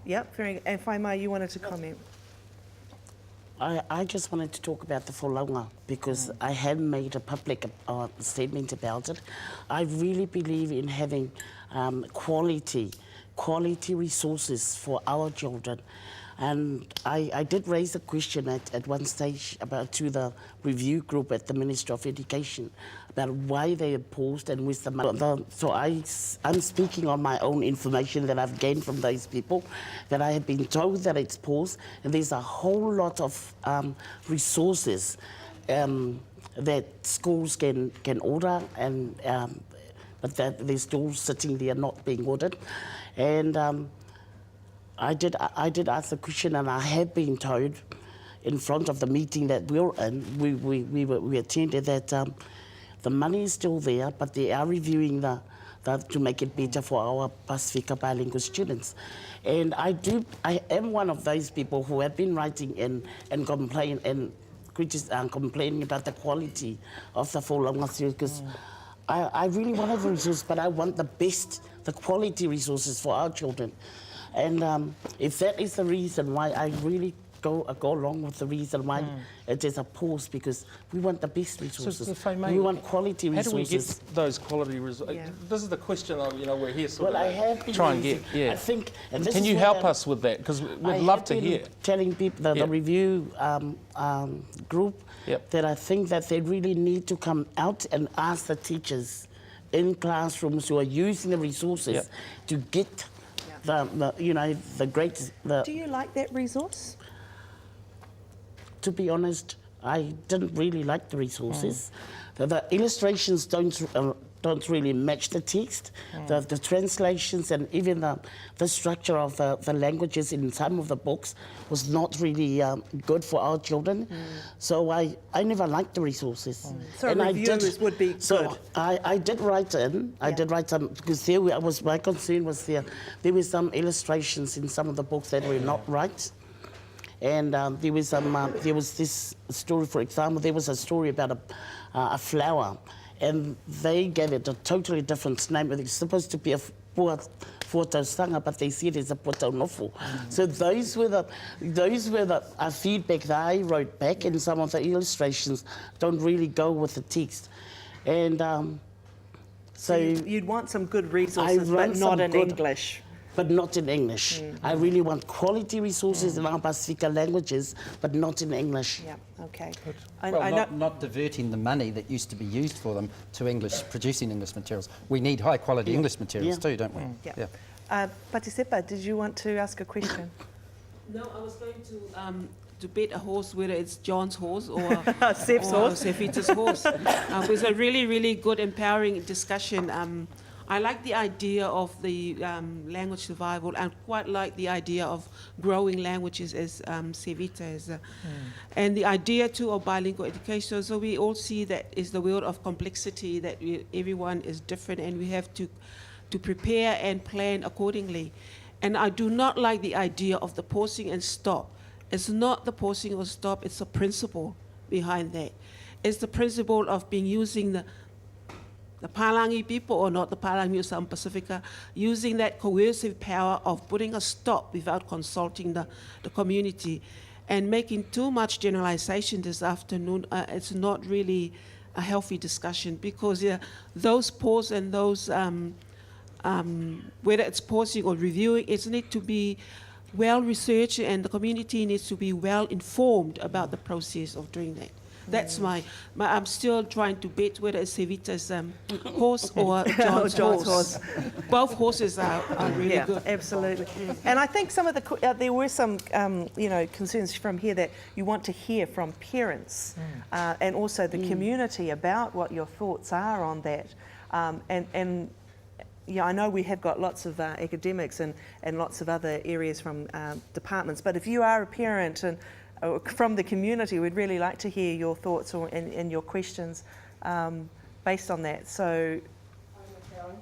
Yep, very. And Whaimai, you wanted to comment. I just wanted to talk about the wholaunga because I had made a public statement about it. I really believe in having quality resources for our children. And I did raise a question at one stage to the review group at the Ministry of Education about why they opposed and with the money. So I'm speaking on my own information that I've gained from those people, that I have been told that it's paused, and there's a whole lot of resources that schools can order, and but that they're still sitting there not being ordered. And I did ask the question, and I have been told in front of the meeting that we're in, we attended, that the money is still there, but they are reviewing to make it better for our Pasifika bilingual students. And I am one of those people who have been writing and complaining about the quality of the wholaunga series, because I really want to have resources, but I want the quality resources for our children. And if that is the reason why I really go along with the reason why it is a pause, because we want the best resources. So if I may, we want quality resources. How do we get those quality resources? Yeah. This is the question we're here sort I have been try and get. Yeah. I think. And this Can you help us with that? Because we'd love to hear. Telling people the review group that I think that they really need to come out and ask the teachers in classrooms who are using the resources to get the great. Do you like that resource? To be honest, I didn't really like the resources. The illustrations don't really match the text. The translations and even the structure of the languages in some of the books was not really good for our children. So I never liked the resources. So and reviewers would be good. So I did write in. I did write some, because my concern was there were some illustrations in some of the books that were not right. And there was this story, for example, there was a story about a flower, and they gave it a totally different name. It's supposed to be a fuatausanga, but they said it's a puataunofo. So those were the feedback that I wrote back, and some of the illustrations don't really go with the text. And so you'd want some good resources, but not in English. But not in English. I really want quality resources in our Pasifika languages, but not in English. Yeah, okay. Not diverting the money that used to be used for them to producing English materials. We need high quality English materials too, don't we? Patisepa, did you want to ask a question? No, I was going to bet a horse, whether it's John's horse or Sef's horse. Sefita's horse. It was a really, really good, empowering discussion. I like the idea of the language survival, and quite like the idea of growing languages as Sevita has. And the idea too of bilingual education. So we all see that is the world of complexity, that everyone is different and we have to prepare and plan accordingly. And I do not like the idea of the pausing and stop. It's not the pausing or stop, it's the principle behind that. It's the principle of using the Palangi people, or not the Palangi of South Pasifika, using that coercive power of putting a stop without consulting the community, and making too much generalization this afternoon. It's not really a healthy discussion, because those pause and those, whether it's pausing or reviewing, it needs to be well researched, and the community needs to be well informed about the process of doing that. That's I'm still trying to bet whether it's Sevita's horse or John's horse. Both horses are really good. Absolutely. And I think some of there were some concerns from here that you want to hear from parents and also the community about what your thoughts are on that. And I know we have got lots of academics and lots of other areas from departments, but if you are a parent and from the community, we'd really like to hear your thoughts and your questions based on that. So, I'm a parent.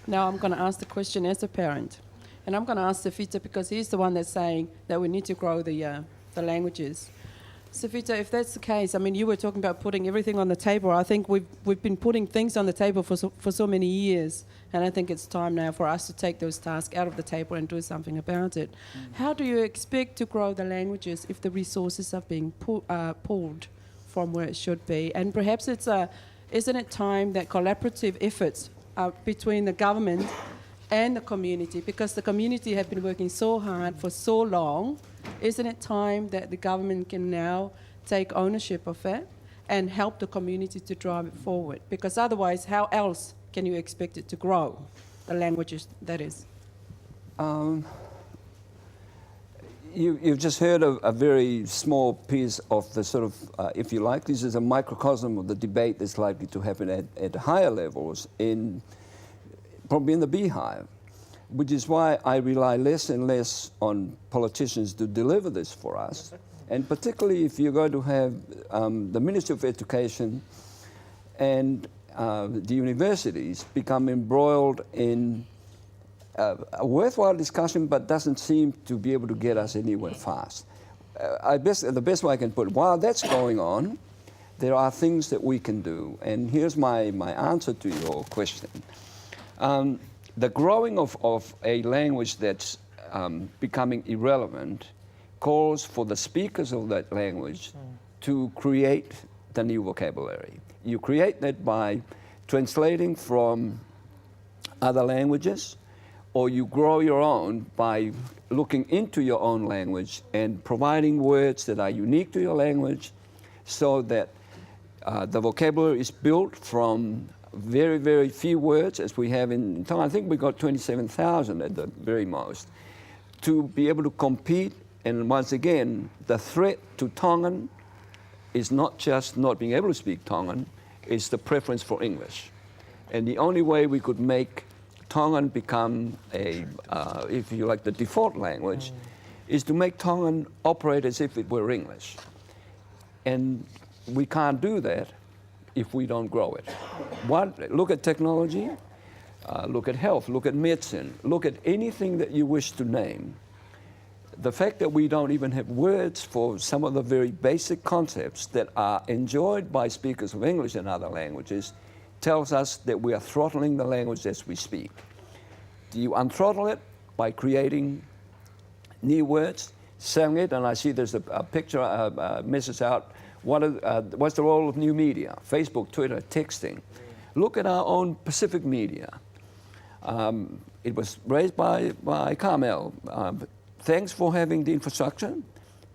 Now I'm going to ask the question as a parent, and I'm going to ask Sefita, because he's the one that's saying that we need to grow the languages. Safita, if that's the case, I mean, you were talking about putting everything on the table. I think we've been putting things on the table for so many years, and I think it's time now for us to take those tasks out of the table and do something about it. How do you expect to grow the languages if the resources are being pulled from where it should be? And perhaps isn't it time that collaborative efforts between the government and the community, because the community have been working so hard for so long, isn't it time that the government can now take ownership of that and help the community to drive it forward? Because otherwise, how else can you expect it to grow, the languages, that is? You've just heard a very small piece of the sort of, if you like, this is a microcosm of the debate that's likely to happen at higher levels, probably in the beehive, which is why I rely less and less on politicians to deliver this for us. And particularly if you're going to have the Ministry of Education and the universities become embroiled in a worthwhile discussion, but doesn't seem to be able to get us anywhere fast. The best way I can put it, while that's going on, there are things that we can do. And here's my answer to your question. The growing of a language that's becoming irrelevant calls for the speakers of that language to create the new vocabulary. You create that by translating from other languages, or you grow your own by looking into your own language and providing words that are unique to your language, so that the vocabulary is built from very, very few words, as we have in Tongan. I think we got 27,000 at the very most, to be able to compete. And once again, the threat to Tongan is not just not being able to speak Tongan, it's the preference for English. And the only way we could make Tongan become if you like, the default language, is to make Tongan operate as if it were English. And we can't do that if we don't grow it. Look at technology, look at health, look at medicine, look at anything that you wish to name. The fact that we don't even have words for some of the very basic concepts that are enjoyed by speakers of English and other languages tells us that we are throttling the language as we speak. Do you unthrottle it by creating new words, selling it? And I see there's a picture, a message out. What's the role of new media? Facebook, Twitter, texting. Look at our own Pacific media. It was raised by Carmel. Thanks for having the infrastructure,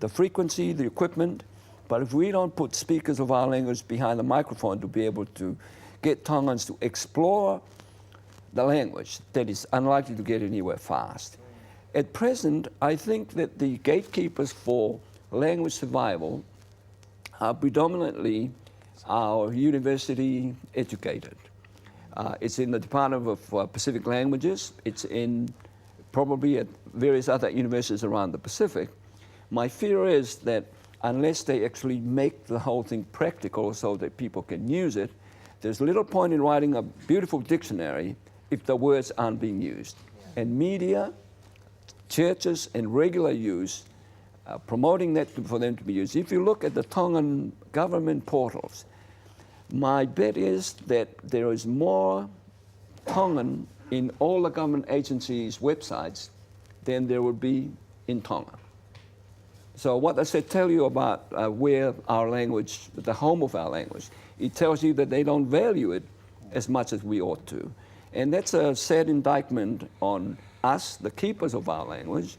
the frequency, the equipment, but if we don't put speakers of our language behind the microphone to be able to get Tongans to explore the language, that is unlikely to get anywhere fast. At present, I think that the gatekeepers for language survival are predominantly our university educated. It's in the Department of Pacific Languages. It's in probably at various other universities around the Pacific. My fear is that unless they actually make the whole thing practical so that people can use it, there's little point in writing a beautiful dictionary if the words aren't being used. And media, churches, and regular use, promoting that for them to be used. If you look at the Tongan government portals, my bet is that there is more Tongan in all the government agencies' websites than there would be in Tonga. So what does that tell you about where our language, the home of our language? It tells you that they don't value it as much as we ought to. And that's a sad indictment on us, the keepers of our language,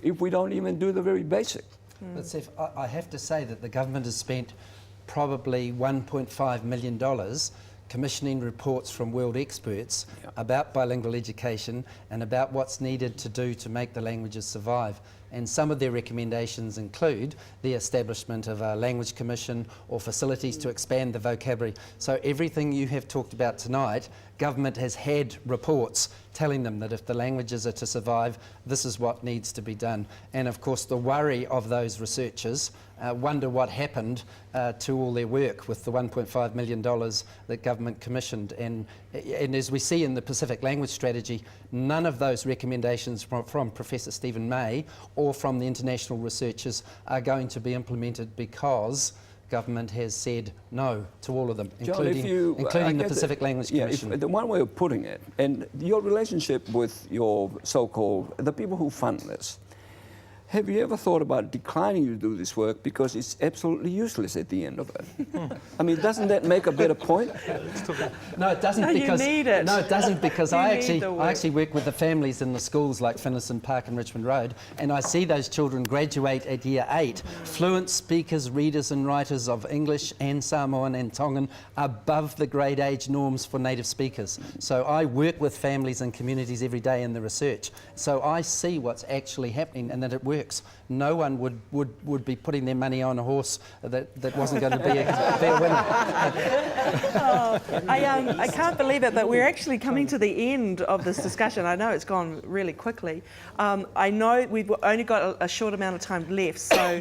if we don't even do the very basic. But Seth, I have to say that the government has spent probably $1.5 million commissioning reports from world experts about bilingual education and about what's needed to do to make the languages survive. And some of their recommendations include the establishment of a language commission or facilities to expand the vocabulary. So everything you have talked about tonight, government has had reports telling them that if the languages are to survive, this is what needs to be done. And of course the worry of those researchers wonder what happened to all their work with the $1.5 million that government commissioned. And as we see in the Pacific Language Strategy, none of those recommendations from Professor Stephen May or from the international researchers are going to be implemented because government has said no to all of them, John, including the Pacific Language Commission. The one way of putting it, and your relationship with your so-called, the people who fund this, have you ever thought about declining to do this work because it's absolutely useless at the end of it? I mean, doesn't that make a better point? No, it doesn't. No, because you need it. No, it doesn't, because You I need the work. actually work with the families in the schools like Finnison Park and Richmond Road, and I see those children graduate at year 8, fluent speakers, readers and writers of English and Samoan and Tongan, above the grade age norms for native speakers. So I work with families and communities every day in the research. So I see what's actually happening and that it works. No one would be putting their money on a horse that wasn't going to be a winner. I can't believe it, but we're actually coming to the end of this discussion. I know it's gone really quickly. I know we've only got a short amount of time left, so